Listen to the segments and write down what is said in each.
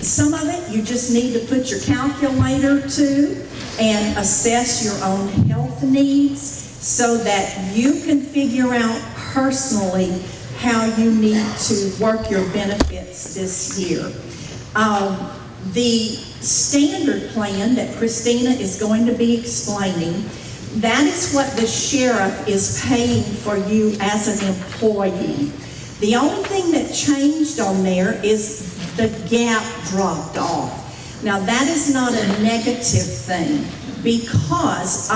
Some of it you just need to put your calculator to and assess your own health needs so that you can figure out personally how you need to work your benefits this year. The standard plan that Christina is going to be explaining, that is what the sheriff is paying for you as an employee. The only thing that changed on there is the gap dropped off. Now that is not a negative thing because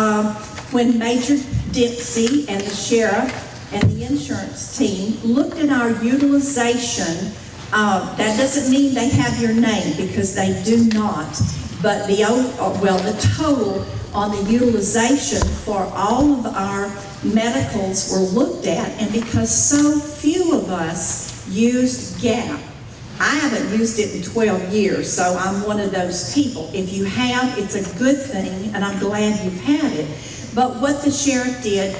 when Major Dempsey and the sheriff and the insurance team looked at our utilization, that doesn't mean they have your name because they do not, but the total on the utilization for all of our medicals were looked at, and because so few of us used GAP, I haven't used it in 12 years, so I'm one of those people. If you have, it's a good thing, and I'm glad you've had it. But what the sheriff did,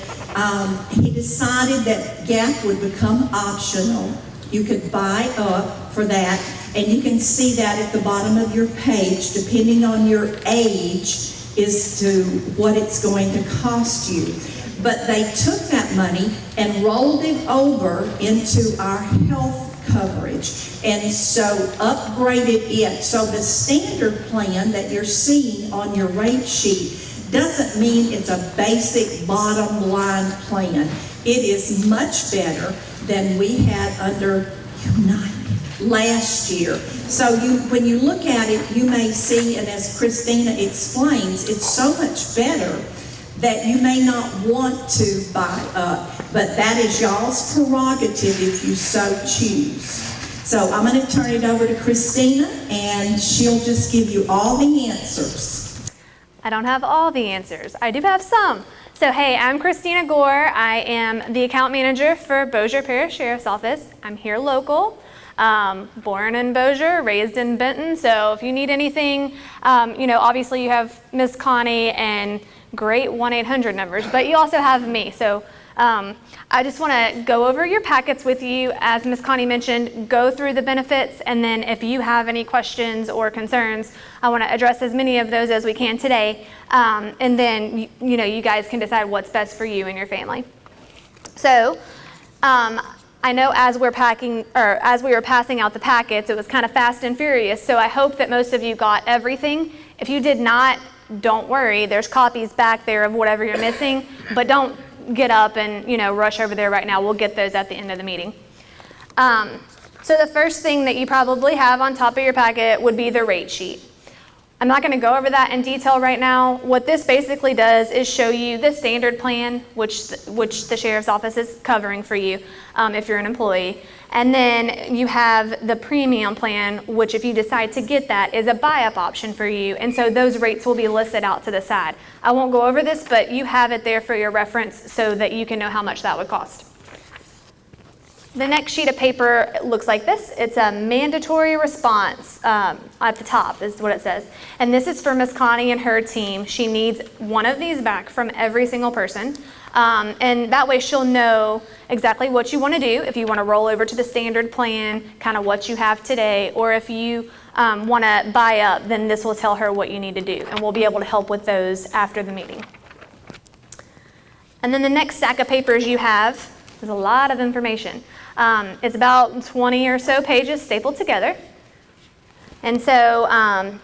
he decided that GAP would become optional. You could buy up for that, and you can see that at the bottom of your page, depending on your age, as to what it's going to cost you. But they took that money and rolled it over into our health coverage, and so upgraded it. So the standard plan that you're seeing on your rate sheet doesn't mean it's a basic bottom line plan. It is much better than we had under United last year. So when you look at it, you may see, and as Christina explains, it's so much better that you may not want to buy up, but that is y'all's prerogative if you so choose. So I'm going to turn it over to Christina, and she'll just give you all the answers. I don't have all the answers. I do have some. So hey, I'm Christina Gore. I am the account manager for Bossier Parish Sheriff's Office. I'm here local. Born in Bossier, raised in Benton. So if you need anything, obviously you have Miss Connie and great 1-800 numbers, but you also have me. So I just want to go over your packets with you. As Miss Connie mentioned, go through the benefits, and then if you have any questions or concerns, I want to address as many of those as we can today, and then you guys can decide what's best for you and your family. So I know as we were passing out the packets, it was kind of fast and furious, so I hope that most of you got everything. If you did not, don't worry, there's copies back there of whatever you're missing, but don't get up and rush over there right now. We'll get those at the end of the meeting. So the first thing that you probably have on top of your packet would be the rate sheet. I'm not going to go over that in detail right now. What this basically does is show you the standard plan, which the sheriff's office is covering for you if you're an employee. And then you have the premium plan, which if you decide to get that is a buy-up option for you. And so those rates will be listed out to the side. I won't go over this, but you have it there for your reference so that you can know how much that would cost. The next sheet of paper looks like this. It's a mandatory response at the top is what it says. And this is for Miss Connie and her team. She needs one of these back from every single person. And that way she'll know exactly what you want to do. If you want to roll over to the standard plan, kind of what you have today, or if you want to buy up, then this will tell her what you need to do. And we'll be able to help with those after the meeting. And then the next stack of papers you have is a lot of information. It's about 20 or so pages stapled together. And so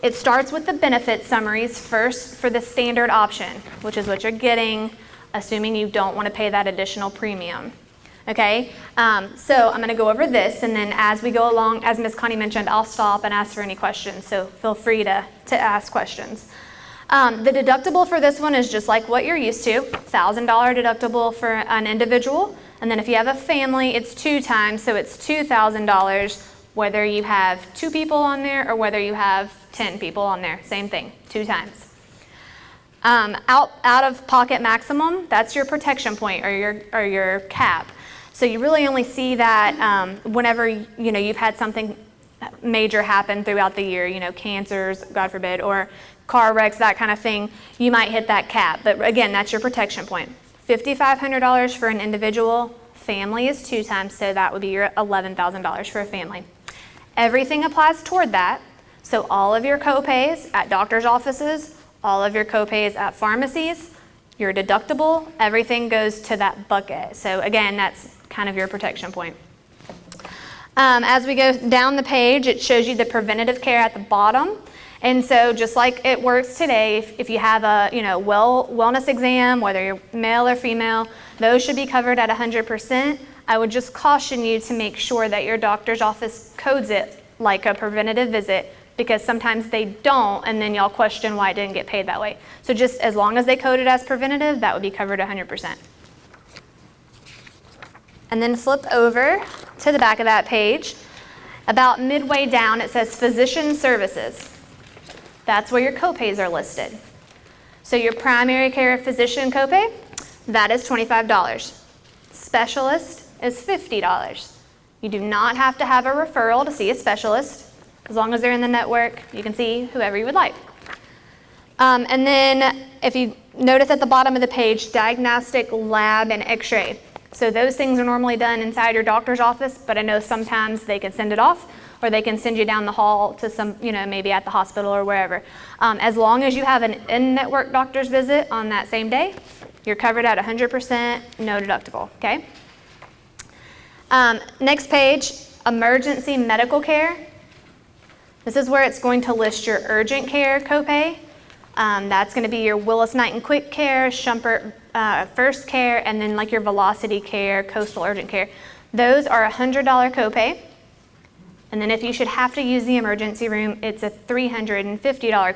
it starts with the benefit summaries first for the standard option, which is what you're getting, assuming you don't want to pay that additional premium. Okay, so I'm going to go over this, and then as we go along, as Ms. Connie mentioned, I'll stop and ask for any questions, so feel free to ask questions. The deductible for this one is just like what you're used to, $1,000 deductible for an individual, and then if you have a family, it's 2 times, so it's $2,000, whether you have 2 people on there or whether you have 10 people on there, same thing, 2 times. Out of pocket maximum, that's your protection point or your cap. So you really only see that whenever you've had something major happen throughout the year, cancers, God forbid, or car wrecks, that kind of thing, you might hit that cap. But again, that's your protection point. $5,500 for an individual. Family is 2 times, so that would be your $11,000 for a family. Everything applies toward that. So all of your copays at doctor's offices, all of your copays at pharmacies, your deductible, everything goes to that bucket. So again, that's kind of your protection point. As we go down the page, it shows you the preventative care at the bottom. And so just like it works today, if you have a wellness exam, whether you're male or female, those should be covered at 100%. I would just caution you to make sure that your doctor's office codes it like a preventative visit, because sometimes they don't, and then y'all question why it didn't get paid that way. So just as long as they code it as preventative, that would be covered 100%. And then flip over to the back of that page. About midway down, it says physician services. That's where your copays are listed. So your primary care physician copay, that is $25. Specialist is $50. You do not have to have a referral to see a specialist. As long as they're in the network, you can see whoever you would like. And then if you notice at the bottom of the page, diagnostic, lab, and x-ray. So those things are normally done inside your doctor's office, but I know sometimes they can send it off, or they can send you down the hall to some, maybe at the hospital or wherever. As long as you have an in-network doctor's visit on that same day, you're covered at 100%, no deductible, okay? Next page, emergency medical care. This is where it's going to list your urgent care copay. That's going to be your Willis Knighton Quick Care, Shumpert First Care, and then like your Velocity Care, Coastal Urgent Care. Those are $100 copay. And then if you should have to use the emergency room, it's a $350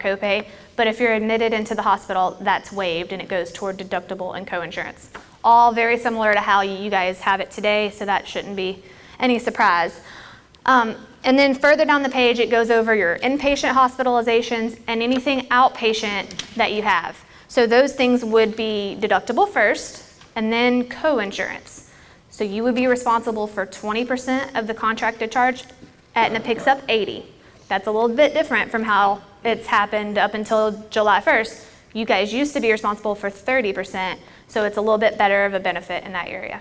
copay. But if you're admitted into the hospital, that's waived and it goes toward deductible and coinsurance. All very similar to how you guys have it today, so that shouldn't be any surprise. And then further down the page, it goes over your inpatient hospitalizations and anything outpatient that you have. So those things would be deductible first and then coinsurance. So you would be responsible for 20% of the contracted charge. Aetna picks up 80. That's a little bit different from how it's happened up until July 1st. You guys used to be responsible for 30%, so it's a little bit better of a benefit in that area.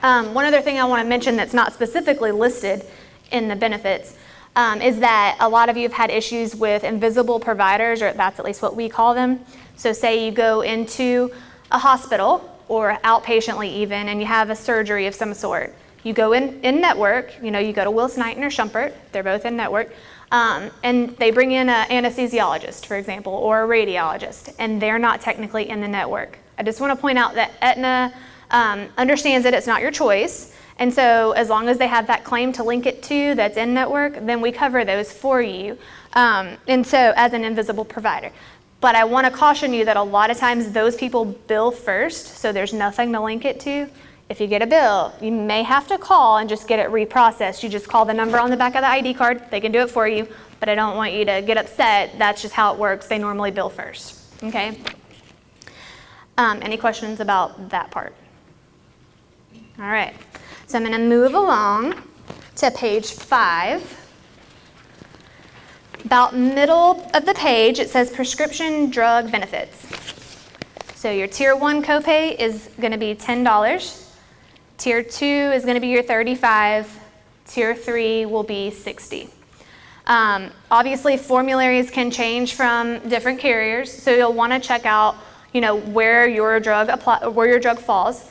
One other thing I want to mention that's not specifically listed in the benefits is that a lot of you have had issues with invisible providers, or that's at least what we call them. So say you go into a hospital or outpatiently even, and you have a surgery of some sort. You go in network, you go to Willis Knighton or Shumpert, they're both in network, and they bring in an anesthesiologist, for example, or a radiologist, and they're not technically in the network. I just want to point out that Aetna understands that it's not your choice, and so as long as they have that claim to link it to that's in network, then we cover those for you, and so as an invisible provider. But I want to caution you that a lot of times those people bill first, so there's nothing to link it to. If you get a bill, you may have to call and just get it reprocessed. You just call the number on the back of the ID card. They can do it for you, but I don't want you to get upset. That's just how it works. They normally bill first, okay? Any questions about that part? All right, so I'm going to move along to page 5. About middle of the page, it says prescription drug benefits. So your tier 1 copay is going to be $10. Tier 2 is going to be your $35. Tier 3 will be $60. Obviously, formularies can change from different carriers, so you'll want to check out, where your drug falls.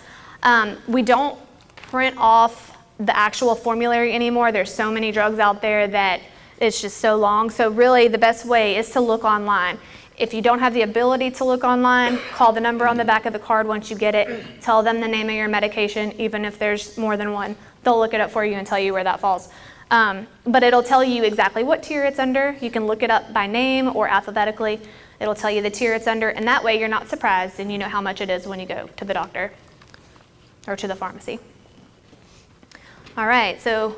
We don't print off the actual formulary anymore. There's so many drugs out there that it's just so long. So really, the best way is to look online. If you don't have the ability to look online, call the number on the back of the card once you get it. Tell them the name of your medication, even if there's more than one. They'll look it up for you and tell you where that falls. But it'll tell you exactly what tier it's under. You can look it up by name or alphabetically. It'll tell you the tier it's under, and that way you're not surprised and you know how much it is when you go to the doctor or to the pharmacy. All right, so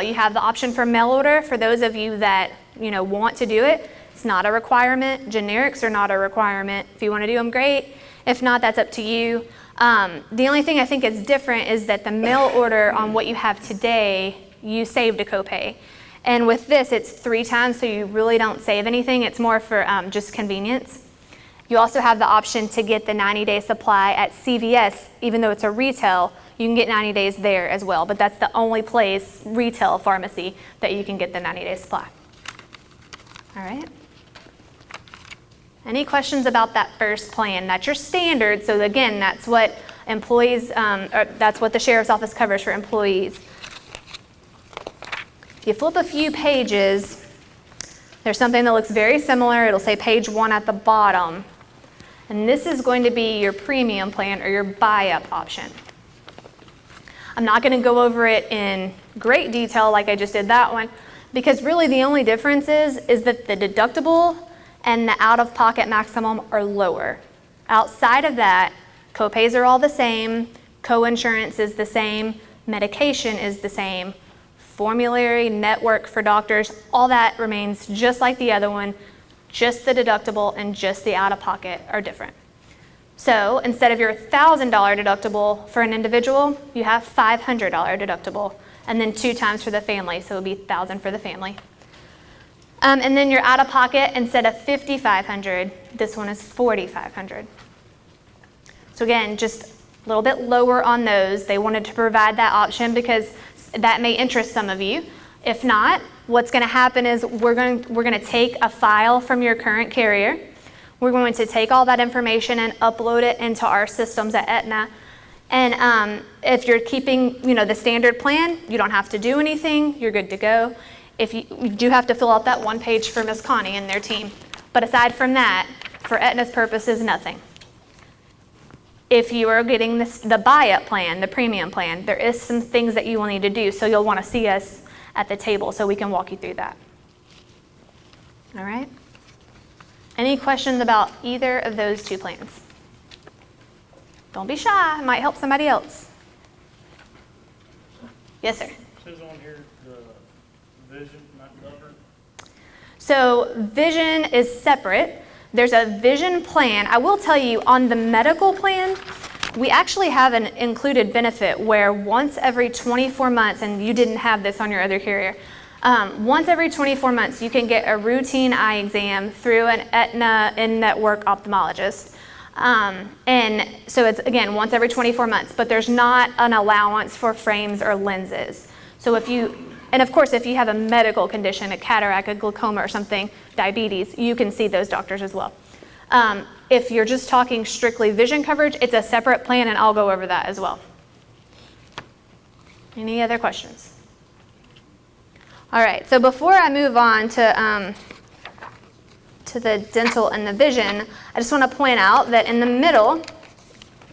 you have the option for mail order for those of you that want to do it. It's not a requirement. Generics are not a requirement. If you want to do them, great. If not, that's up to you. The only thing I think is different is that the mail order on what you have today, you saved a copay. And with this, it's 3 times, so you really don't save anything. It's more for just convenience. You also have the option to get the 90-day supply at CVS. Even though it's a retail, you can get 90 days there as well, but that's the only place, retail pharmacy, that you can get the 90-day supply. All right. Any questions about that first plan? That's your standard. So again, that's what employees, that's what the sheriff's office covers for employees. If you flip a few pages, there's something that looks very similar. It'll say page 1 at the bottom. And this is going to be your premium plan or your buy-up option. I'm not going to go over it in great detail like I just did that one, because really the only difference is that the deductible and the out-of-pocket maximum are lower. Outside of that, copays are all the same, co-insurance is the same, medication is the same, formulary, network for doctors, all that remains just like the other one, just the deductible and just the out-of-pocket are different. So instead of your $1,000 deductible for an individual, you have $500 deductible, and then 2 times for the family, so it would be $1,000 for the family. And then your out-of-pocket, instead of $5,500, this one is $4,500. So again, just a little bit lower on those. They wanted to provide that option because that may interest some of you. If not, what's going to happen is we're going to take a file from your current carrier. We're going to take all that information and upload it into our systems at Aetna. And if you're keeping, the standard plan, you don't have to do anything. You're good to go. If you do have to fill out that one page for Ms. Connie and their team. But aside from that, for Aetna's purposes, nothing. If you are getting the buy-up plan, the premium plan, there is some things that you will need to do. So you'll want to see us at the table so we can walk you through that. All right? Any questions about either of those 2 plans? Don't be shy. It might help somebody else. Yes, sir. It says on here the vision not covered. So vision is separate. There's a vision plan. I will tell you, on the medical plan, we actually have an included benefit where once every 24 months, and you didn't have this on your other carrier, once every 24 months you can get a routine eye exam through an Aetna in-network ophthalmologist. And so it's, again, once every 24 months, but there's not an allowance for frames or lenses. So and of course, if you have a medical condition, a cataract, a glaucoma or something, diabetes, you can see those doctors as well. If you're just talking strictly vision coverage, it's a separate plan, and I'll go over that as well. Any other questions? All right, so before I move on to the dental and the vision, I just want to point out that in the middle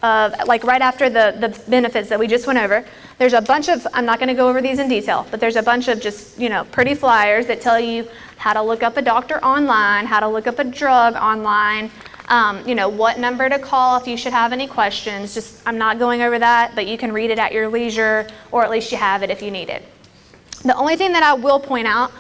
of, like right after the benefits that we just went over, there's a bunch of, I'm not going to go over these in detail, but there's a bunch of just, pretty flyers that tell you how to look up a doctor online, how to look up a drug online, what number to call if you should have any questions. Just, I'm not going over that, but you can read it at your leisure, or at least you have it if you need it. The only thing that I will point out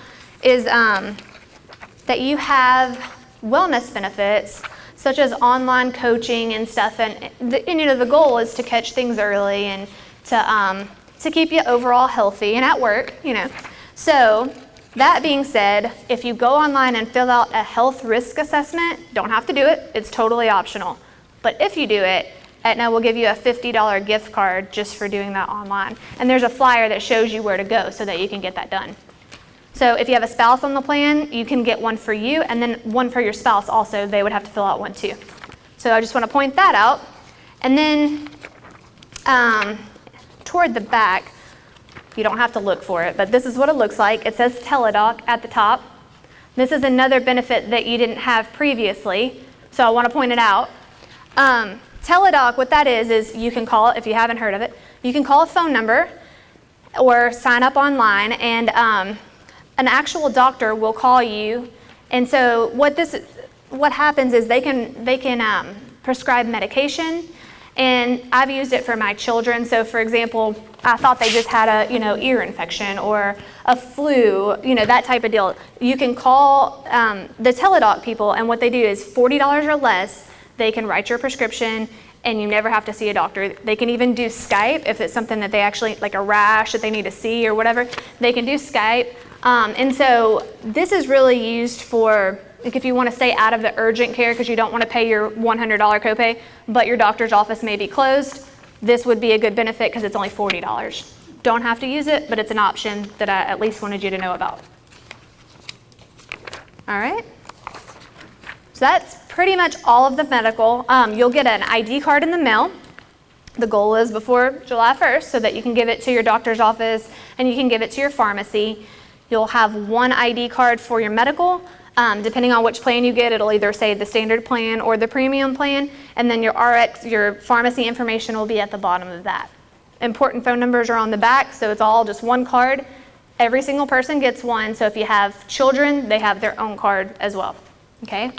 is that you have wellness benefits, such as online coaching and stuff, and the goal is to catch things early and to keep you overall healthy and at work, So that being said, if you go online and fill out a health risk assessment, don't have to do it, it's totally optional. But if you do it, Aetna will give you a $50 gift card just for doing that online. And there's a flyer that shows you where to go so that you can get that done. So if you have a spouse on the plan, you can get one for you, and then one for your spouse also. They would have to fill out one too. So I just want to point that out. And then toward the back, you don't have to look for it, but this is what it looks like. It says Teledoc at the top. This is another benefit that you didn't have previously, so I want to point it out. Teledoc, what that is you can call, if you haven't heard of it, you can call a phone number or sign up online, and an actual doctor will call you. And so what happens is they can prescribe medication, and I've used it for my children. So for example, I thought they just had a ear infection or a flu, that type of deal. You can call the Teledoc people, and what they do is $40 or less, they can write your prescription, and you never have to see a doctor. They can even do Skype if it's something that they actually, like a rash that they need to see or whatever, they can do Skype. And so this is really used for, like, if you want to stay out of the urgent care because you don't want to pay your $100 copay, but your doctor's office may be closed, this would be a good benefit because it's only $40. Don't have to use it, but it's an option that I at least wanted you to know about. All right. So that's pretty much all of the medical. You'll get an ID card in the mail. The goal is before July 1st so that you can give it to your doctor's office and you can give it to your pharmacy. You'll have one ID card for your medical. Depending on which plan you get, it'll either say the standard plan or the premium plan, and then your RX, your pharmacy information will be at the bottom of that. Important phone numbers are on the back, so it's all just one card. Every single person gets one, so if you have children, they have their own card as well, okay?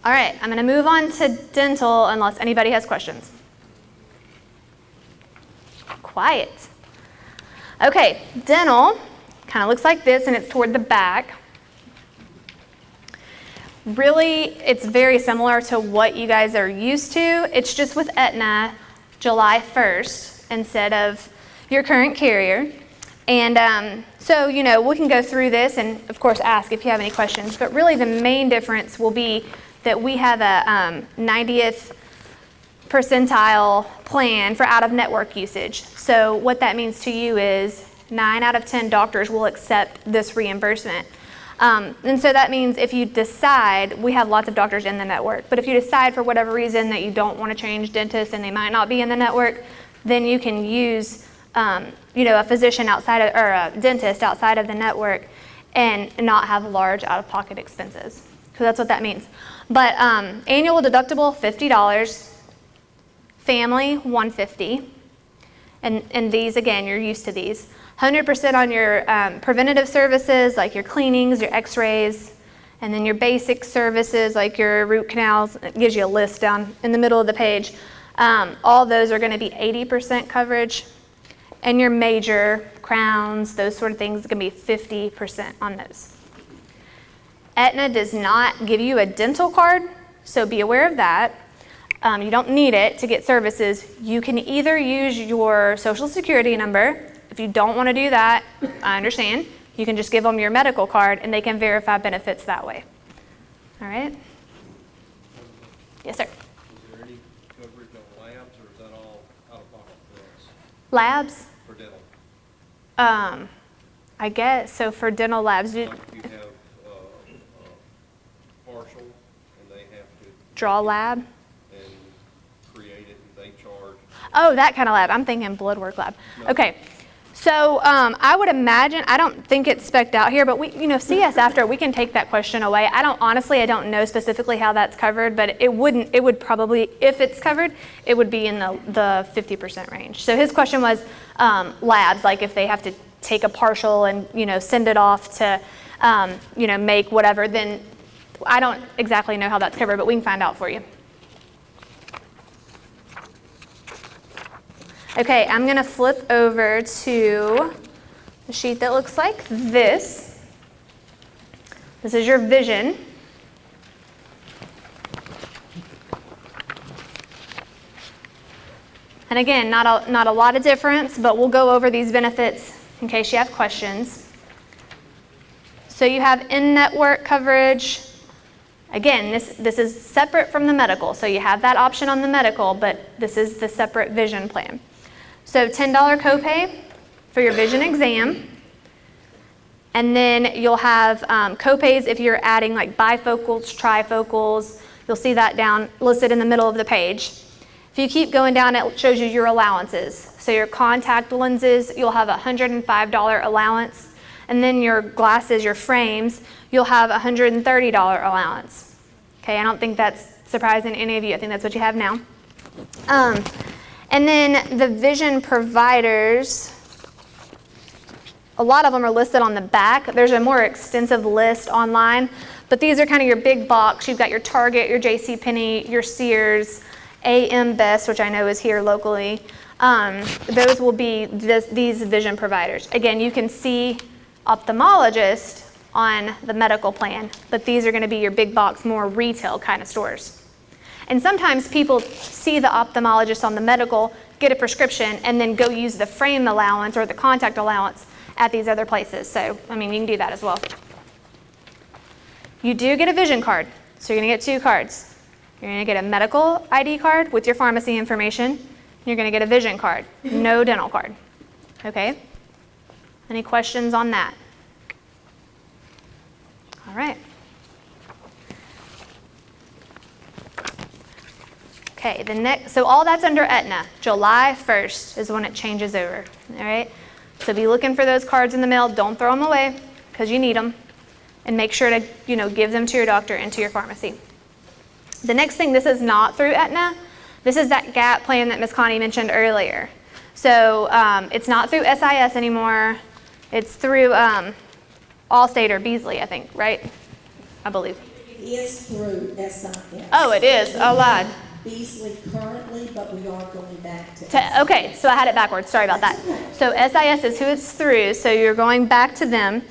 All right, I'm gonna move on to dental unless anybody has questions. Quiet. Okay, dental kind of looks like this, and it's toward the back. Really, it's very similar to what you guys are used to. It's just with Aetna, July 1st instead of your current carrier. And so, you know, we can go through this and, of course, ask if you have any questions. But really, the main difference will be that we have a 90th percentile plan for out-of-network usage. So what that means to you is 9 out of 10 doctors will accept this reimbursement. And so that means if you decide, we have lots of doctors in the network, but if you decide for whatever reason that you don't want to change dentists and they might not be in the network, then you can use you know, a physician outside of, or a dentist outside of the network and not have large out-of-pocket expenses. So that's what that means. But annual deductible, $50, family, $150. And these, again, you're used to these. 100% on your preventative services, like your cleanings, your x-rays, and then your basic services, like your root canals. It gives you a list down in the middle of the page. All those are going to be 80% coverage. And your major crowns, those sort of things, are going to be 50% on those. Aetna does not give you a dental card, so be aware of that. You don't need it to get services. You can either use your social security number. If you don't want to do that, I understand. You can just give them your medical card and they can verify benefits that way. All right? Yes, sir. Is there any coverage on labs, or is that all out of pocket for us, Labs? for dental? I guess, so for dental labs, Like if you have partial and they have to draw lab? and create it and they charge. Oh, that kind of lab. I'm thinking blood work lab. Okay. So I would imagine, I don't think it's spec'd out here, but we, you know, see us after, we can take that question away. Honestly, I don't know specifically how that's covered, but it would probably, if it's covered, it would be in the 50% range. So his question was labs, like if they have to take a partial and, you know, send it off to, you know, make whatever, then I don't exactly know how that's covered, but we can find out for you. Okay, I'm going to flip over to a sheet that looks like this. This is your vision. And again, not a lot of difference, but we'll go over these benefits in case you have questions. So you have in-network coverage. Again, this is separate from the medical. So you have that option on the medical, but this is the separate vision plan. So $10 copay for your vision exam. And then you'll have copays if you're adding like bifocals, trifocals. You'll see that down listed in the middle of the page. If you keep going down, it shows you your allowances. So your contact lenses, you'll have a $105 allowance. And then your glasses, your frames, you'll have a $130 allowance. Okay, I don't think that's surprising to any of you. I think that's what you have now. And then the vision providers, a lot of them are listed on the back. There's a more extensive list online, but these are kind of your big box. You've got your Target, your JCPenney, your Sears, AM Best, which I know is here locally. Those will be these vision providers. Again, you can see ophthalmologist on the medical plan, but these are going to be your big box, more retail kind of stores. And sometimes people see the ophthalmologist on the medical, get a prescription, and then go use the frame allowance or the contact allowance at these other places. So, I mean, you can do that as well. You do get a vision card, so you're going to get 2 cards. You're going to get a medical ID card with your pharmacy information. You're going to get a vision card, no dental card. Okay? Any questions on that? All right. Okay, so all that's under Aetna. July 1st is when it changes over. All right? So be looking for those cards in the mail. Don't throw them away because you need them. And make sure to, give them to your doctor and to your pharmacy. The next thing, this is not through Aetna. This is that GAP plan that Ms. Connie mentioned earlier. So it's not through SIS anymore. It's through Allstate or Beasley, I think, right? I believe. It is through SIS. Oh, it is. Oh, lied. Beasley currently, but we are going back to SIS. Okay, so I had it backwards. Sorry about that. So SIS is who it's through, so you're going back to them.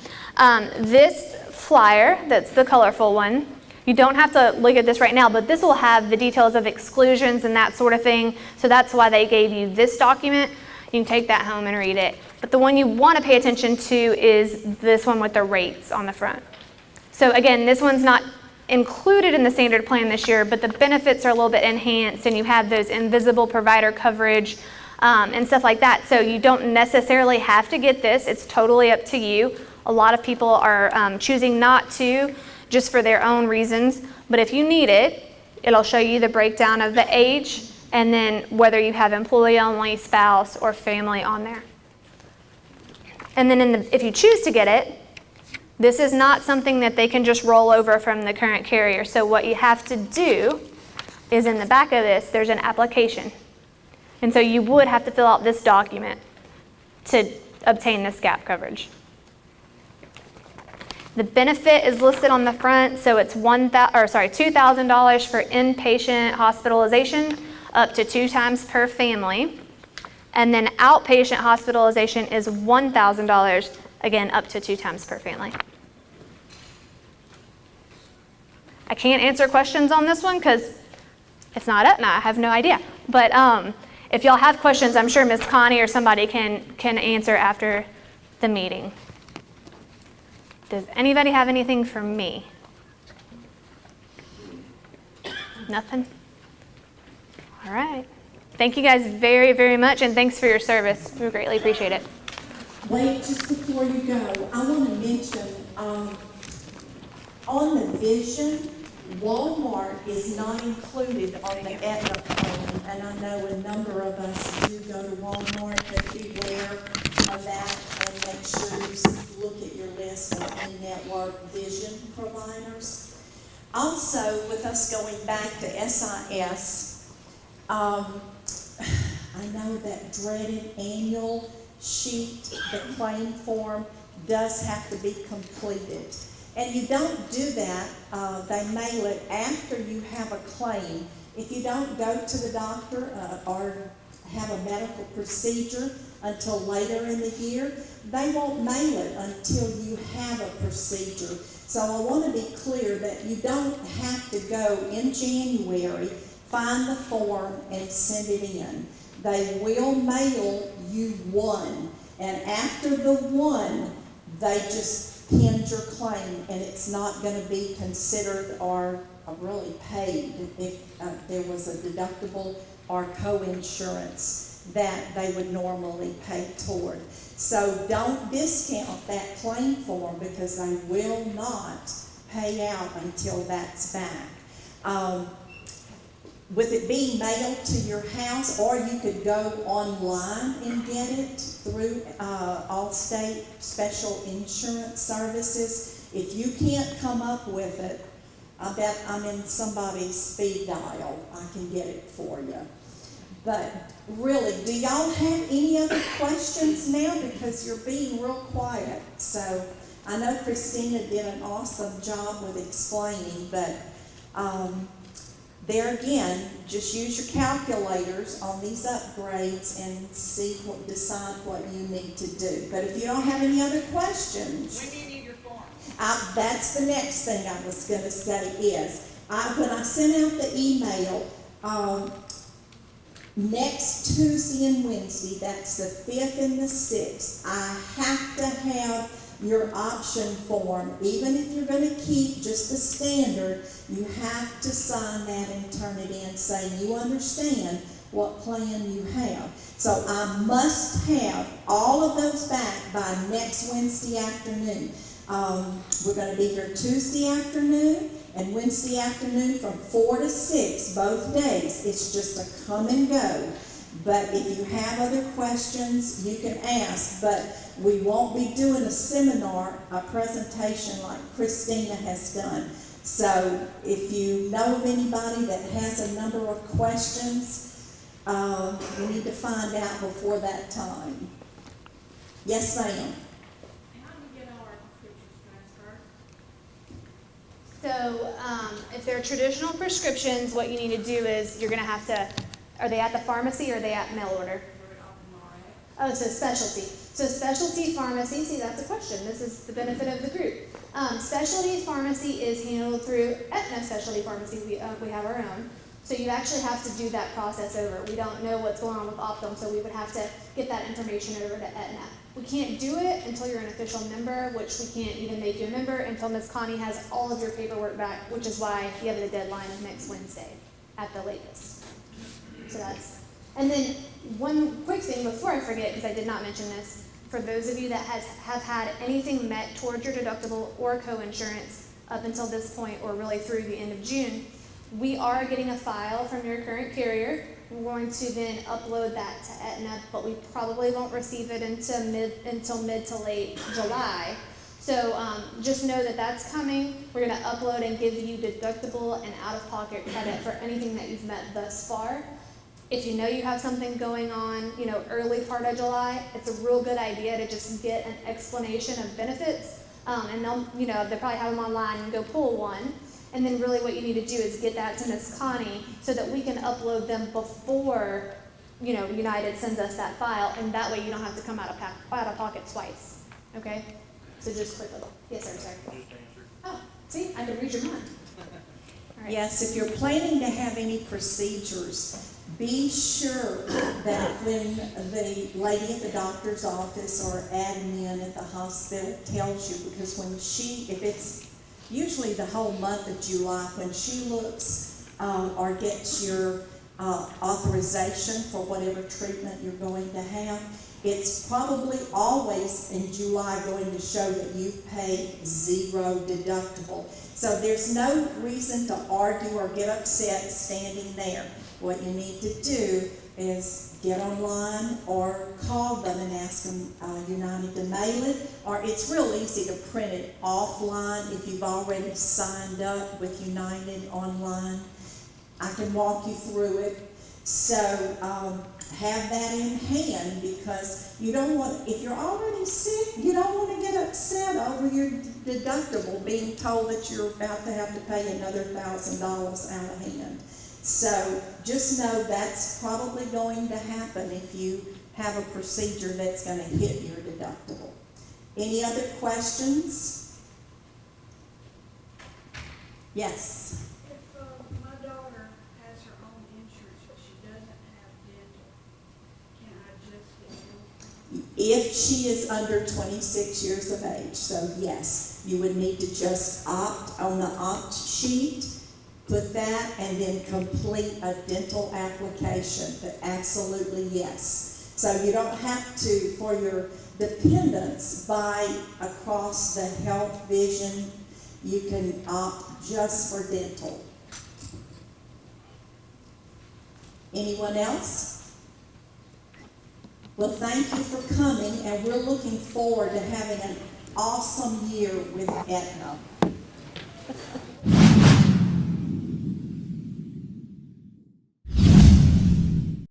This flyer, that's the colorful one, you don't have to look at this right now, but this will have the details of exclusions and that sort of thing. So that's why they gave you this document. You can take that home and read it. But the one you want to pay attention to is this one with the rates on the front. So again, this one's not included in the standard plan this year, but the benefits are a little bit enhanced, and you have those invisible provider coverage and stuff like that. So you don't necessarily have to get this. It's totally up to you. A lot of people are choosing not to, just for their own reasons. But if you need it, it'll show you the breakdown of the age and then whether you have employee only, spouse, or family on there. And then if you choose to get it, this is not something that they can just roll over from the current carrier. So what you have to do is in the back of this, there's an application. And so you would have to fill out this document to obtain this gap coverage. The benefit is listed on the front, so it's $2,000 for inpatient hospitalization, up to 2 times per family. And then outpatient hospitalization is $1,000, again, up to 2 times per family. I can't answer questions on this one because it's not Aetna. I have no idea. But if y'all have questions, I'm sure Ms. Connie or somebody can answer after the meeting. Does anybody have anything for me? Nothing? All right. Thank you guys very, very much, and thanks for your service. We greatly appreciate it. Wait, just before you go, I want to mention, on the vision, Walmart is not included on the Aetna plan, and I know a number of us do go to Walmart, but beware of that and make sure you look at your list of in-network vision providers. Also, with us going back to SIS, I know that dreaded annual sheet, the claim form, does have to be completed. And you don't do that, they mail it after you have a claim. If you don't go to the doctor or have a medical procedure until later in the year, they won't mail it until you have a procedure. So I want to be clear that you don't have to go in January, find the form, and send it in. They will mail you one, and after the one, they just pinned your claim, and it's not going to be considered or really paid if there was a deductible or co-insurance that they would normally pay toward. So don't discount that claim form because they will not pay out until that's back. With it being mailed to your house, or you could go online and get it through Allstate Special Insurance Services. If you can't come up with it, I bet I'm in somebody's speed dial. I can get it for you. But really, do y'all have any other questions now? Because you're being real quiet. So I know Christina did an awesome job with explaining, but there again, just use your calculators on these upgrades and decide what you need to do. But if you don't have any other questions, When do you need your form? that's the next thing I was going to say is, when I sent out the email, next Tuesday and Wednesday, that's the 5th and the 6th, I have to have your option form, even if you're gonna keep just the standard, you have to sign that and turn it in saying you understand what plan you have. So I must have all of those back by next Wednesday afternoon. We're gonna be here Tuesday afternoon and Wednesday afternoon from 4 to 6, both days. It's just a come and go. But if you have other questions, you can ask, but we won't be doing a seminar, a presentation like Christina has done. So if you know of anybody that has a number of questions, you need to find out before that time. Yes, ma'am. How do we get our prescriptions transferred? So if they're traditional prescriptions, what you need to do is you're going to have to, are they at the pharmacy or are they at mail order? Oh, so specialty. So specialty pharmacy, see that's a question. This is the benefit of the group. Specialty pharmacy is handled through Aetna Specialty Pharmacy. We have our own. So you actually have to do that process over. We don't know what's going on with Optum, so we would have to get that information over to Aetna. We can't do it until you're an official member, which we can't even make you a member until Ms. Connie has all of your paperwork back, which is why you have the deadline of next Wednesday at the latest. So that's, and then one quick thing before I forget, because I did not mention this, for those of you that have had anything met towards your deductible or co-insurance up until this point or really through the end of June, we are getting a file from your current carrier. We're going to then upload that to Aetna, but we probably won't receive it until mid to late July. So just know that that's coming. We're going to upload and give you deductible and out-of-pocket credit for anything that you've met thus far. If you know you have something going on, early part of July, it's a real good idea to just get an explanation of benefits, and they'll probably have them online and go pull one. And then really what you need to do is get that to Ms. Connie so that we can upload them before, United sends us that file, and that way you don't have to come out of pocket twice. Okay? So just quickly. Yes, sir. Sorry. Just answered. Oh, see, I can read your mind. All right. Yes, if you're planning to have any procedures, be sure that when the lady at the doctor's office or admin at the hospital tells you, because if it's usually the whole month of July, when she looks or gets your authorization for whatever treatment you're going to have, it's probably always in July going to show that you've paid zero deductible. So there's no reason to argue or get upset standing there. What you need to do is get online or call them and ask them United to mail it, or it's real easy to print it offline if you've already signed up with United online. I can walk you through it. So have that in hand, because you don't want, if you're already sick, you don't want to get upset over your deductible being told that you're about to have to pay another $1,000 out of hand. So just know that's probably going to happen if you have a procedure that's going to hit your deductible. Any other questions? Yes. If my daughter has her own insurance, but she doesn't have dental, can I just get dental? If she is under 26 years of age, so yes, you would need to just opt on the opt sheet, put that, and then complete a dental application. But absolutely yes. So you don't have to, for your dependents, buy across the health vision. You can opt just for dental. Anyone else? Well, thank you for coming, and we're looking forward to having an awesome year with Aetna.